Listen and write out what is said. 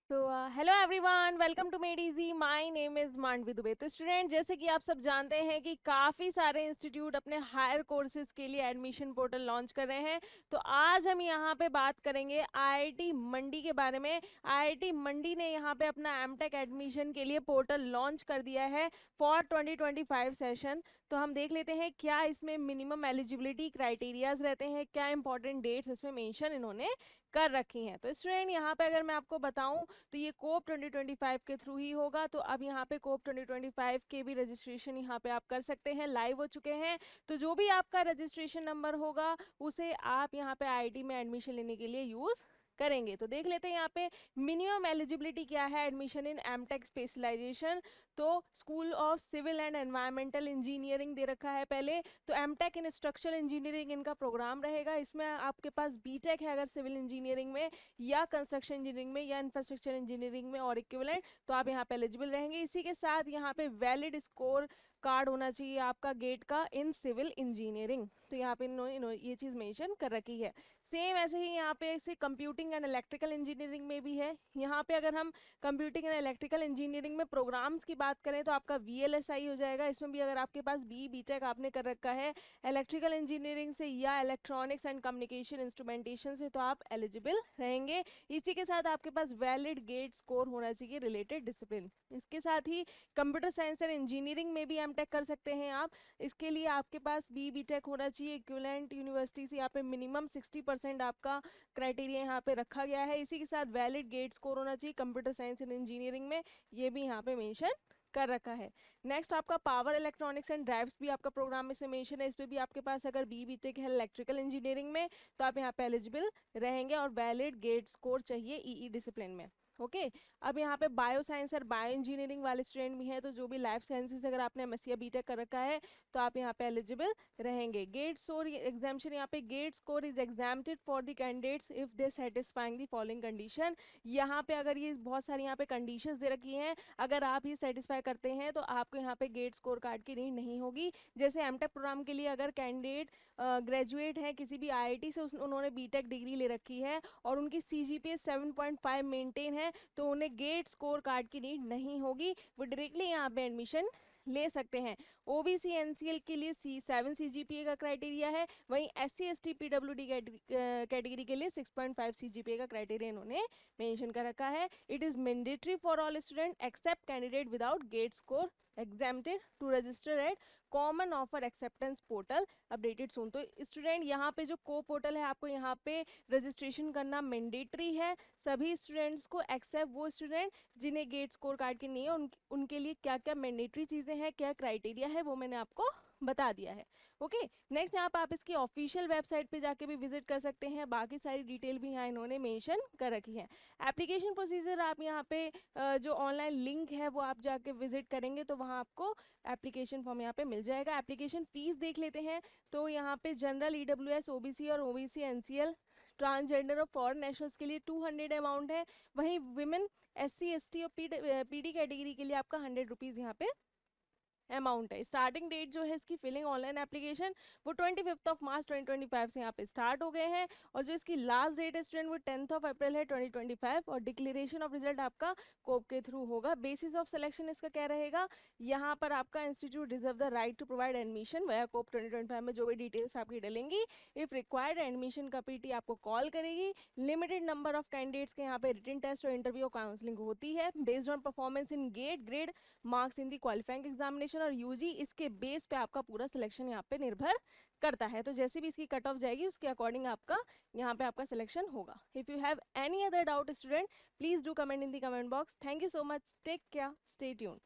तो hello everyone, welcome to Made Easy. My name is Mandavi Dubey. तो student, जैसे कि आप सब जानते हैं कि काफ़ी सारे इंस्टीट्यूट अपने हायर कोर्सेज के लिए एडमिशन पोर्टल लॉन्च कर रहे हैं। तो आज हम यहाँ पे बात करेंगे आईआईटी मंडी के बारे में। आईआईटी मंडी ने यहाँ पे अपना एमटेक एडमिशन के लिए पोर्टल लॉन्च कर दिया है फॉर 2025 सेशन। तो हम देख लेते हैं क्या इसमें मिनिमम एलिजिबिलिटी क्राइटेरियाज रहते हैं, क्या इंपॉर्टेंट डेट्स इसमें मेंशन इन्होंने कर रखी हैं। तो स्टूडेंट, यहाँ पे अगर मैं आपको बताऊं तो ये कोप 2025 के थ्रू ही होगा। तो अब यहाँ पे कोप 2025 के भी रजिस्ट्रेशन यहाँ पे आप कर सकते हैं, लाइव हो चुके हैं। तो जो भी आपका रजिस्ट्रेशन नंबर होगा उसे आप यहाँ पे आईआईटी में एडमिशन लेने के लिए यूज़ करेंगे। तो देख लेते हैं यहाँ पे मिनिमम एलिजिबिलिटी क्या है एडमिशन इन एमटेक स्पेशलाइजेशन। तो school of civil and environmental engineering दे रखा है पहले। तो एमटेक इन स्ट्रक्चरल इंजीनियरिंग इनका प्रोग्राम रहेगा। इसमें आपके पास बीटेक है अगर सिविल इंजीनियरिंग में, या कंस्ट्रक्शन इंजीनियरिंग में, या इंफ्रास्ट्रक्चर इंजीनियरिंग में और इक्विवेलेंट, तो आप यहाँ पे एलिजिबल रहेंगे। इसी के साथ यहाँ पे वैलिड स्कोर कार्ड होना चाहिए आपका गेट का इन सिविल इंजीनियरिंग। तो यहाँ पे इन्होंने ये चीज़ मेंशन कर रखी है। सेम ऐसे ही यहाँ पे ऐसे कंप्यूटिंग एंड इलेक्ट्रिकल इंजीनियरिंग में भी है। यहाँ पे अगर हम कंप्यूटिंग एंड इलेक्ट्रिकल इंजीनियरिंग में प्रोग्राम्स की बात करें तो आपका वीएलएसआई हो जाएगा। इसमें भी अगर आपके पास बीटेक आपने कर रखा है इलेक्ट्रिकल इंजीनियरिंग से या इलेक्ट्रॉनिक्स एंड कम्युनिकेशन इंस्ट्रूमेंटेशन से, तो आप एलिजिबल रहेंगे। इसी के साथ आपके पास वैलिड गेट स्कोर होना चाहिए रिलेटेड डिसिप्लिन। इसके साथ ही कंप्यूटर साइंस एंड इंजीनियरिंग में भी एमटेक कर सकते हैं आप। इसके लिए आपके पास बीटेक होना चाहिए इक्विवेलेंट यूनिवर्सिटी से। यहाँ पे मिनिमम 60% आपका क्राइटेरिया यहाँ पे रखा गया है। इसी के साथ वैलिड गेट स्कोर होना चाहिए कंप्यूटर साइंस एंड इंजीनियरिंग में, ये भी यहाँ पे मेंशन कर रखा है। नेक्स्ट आपका पावर इलेक्ट्रॉनिक्स एंड ड्राइव्स भी आपका प्रोग्राम में से मेंशन है। इस पे भी आपके पास अगर बीटेक है इलेक्ट्रिकल इंजीनियरिंग में तो आप यहाँ पे एलिजिबल रहेंगे और वैलिड गेट स्कोर चाहिए ईई डिसिप्लिन में। ओके अब यहाँ पे बायो साइंस और बायो इंजीनियरिंग वाले स्टूडेंट भी हैं। तो जो भी लाइफ साइंसेज अगर आपने एमएससी या बीटेक कर रखा है तो आप यहाँ पे एलिजिबल रहेंगे। गेट स्कोर एग्जामेशन, यहाँ पे GATE score is exempted for the candidates if they satisfying the following condition. यहाँ पे अगर ये बहुत सारी यहाँ पे कंडीशंस दे रखी हैं, अगर आप ये सेटिस्फाई करते हैं तो आपको यहाँ पे गेट स्कोर कार्ड की नीड नहीं होगी। जैसे एमटेक प्रोग्राम के लिए अगर कैंडिडेट ग्रेजुएट हैं किसी भी आईआईटी से, उन्होंने बीटेक डिग्री ले रखी है और उनकी सीजीपीए 7.5 मेंटेन है, तो उन्हें गेट स्कोर कार्ड की नीड नहीं होगी। वो डायरेक्टली यहाँ पे एडमिशन ले सकते हैं। ओबीसी एनसीएल के लिए C7 सीजीपीए का क्राइटेरिया है, वहीं एससी एसटी पीडब्ल्यूडी कैटेगरी के लिए 6.5 सीजीपीए का क्राइटेरिया इन्होंने मेंशन कर रखा है। It is mandatory for all student except candidate without GATE score exempted to register at common offer acceptance portal updated soon. तो स्टूडेंट, यहाँ पे जो को पोर्टल है आपको यहाँ पे रजिस्ट्रेशन करना मैंडेटरी है सभी स्टूडेंट्स को, एक्सेप्ट वो स्टूडेंट जिन्हें गेट स्कोर कार्ड की नहीं है। उनके लिए क्या क्या मैंडेटरी चीज़ें हैं, क्या क्राइटेरिया है, वो मैंने आपको बता दिया है। ओके नेक्स्ट, यहाँ पर आप इसकी ऑफिशियल वेबसाइट पे जाके भी विजिट कर सकते हैं। बाकी सारी डिटेल भी यहाँ इन्होंने मेंशन कर रखी है। एप्लीकेशन प्रोसीजर आप यहाँ पे जो ऑनलाइन लिंक है वो आप जाके विजिट करेंगे तो वहाँ आपको एप्लीकेशन फॉर्म यहाँ पे मिल जाएगा। एप्लीकेशन फीस देख लेते हैं। तो यहाँ पे जनरल ईडब्ल्यूएस ओबीसी और ओबीसी एनसीएल ट्रांसजेंडर और फॉरेन नेशनल्स के लिए 200 अमाउंट है। वहीं विमेन एससी एसटी और पीडी कैटेगरी के लिए आपका 100 रुपीज़ यहाँ पे अमाउंट है। स्टार्टिंग डेट जो है इसकी फिलिंग ऑनलाइन एप्लीकेशन वो 25 मार्च 2025 से यहाँ पे स्टार्ट हो गए हैं। और जो इसकी लास्ट डेट है स्टूडेंट वो 10 अप्रैल है 2025। और डिक्लेरेशन ऑफ रिजल्ट आपका कोप के थ्रू होगा। बेसिस ऑफ सिलेक्शन इसका क्या रहेगा, यहाँ पर आपका institute reserve the right to provide admission via COAP 2025 में जो भी डिटेल्स आपकी डलेंगी। इफ रिक्वायर्ड एडमिशन का पीटी आपको कॉल करेगी। लिमिटेड नंबर ऑफ कैंडिडेट्स के यहाँ पे रिटन टेस्ट और इंटरव्यू और काउंसलिंग होती है based on performance in GATE grade marks in the qualifying examination और यूजी। इसके बेस पे आपका पूरा सिलेक्शन यहाँ पे निर्भर करता है। तो जैसे भी इसकी कट ऑफ जाएगी उसके अकॉर्डिंग आपका यहाँ पे आपका सिलेक्शन होगा। If you have any other doubt student please do comment in the comment box. Thank you so much, take care, stay tuned.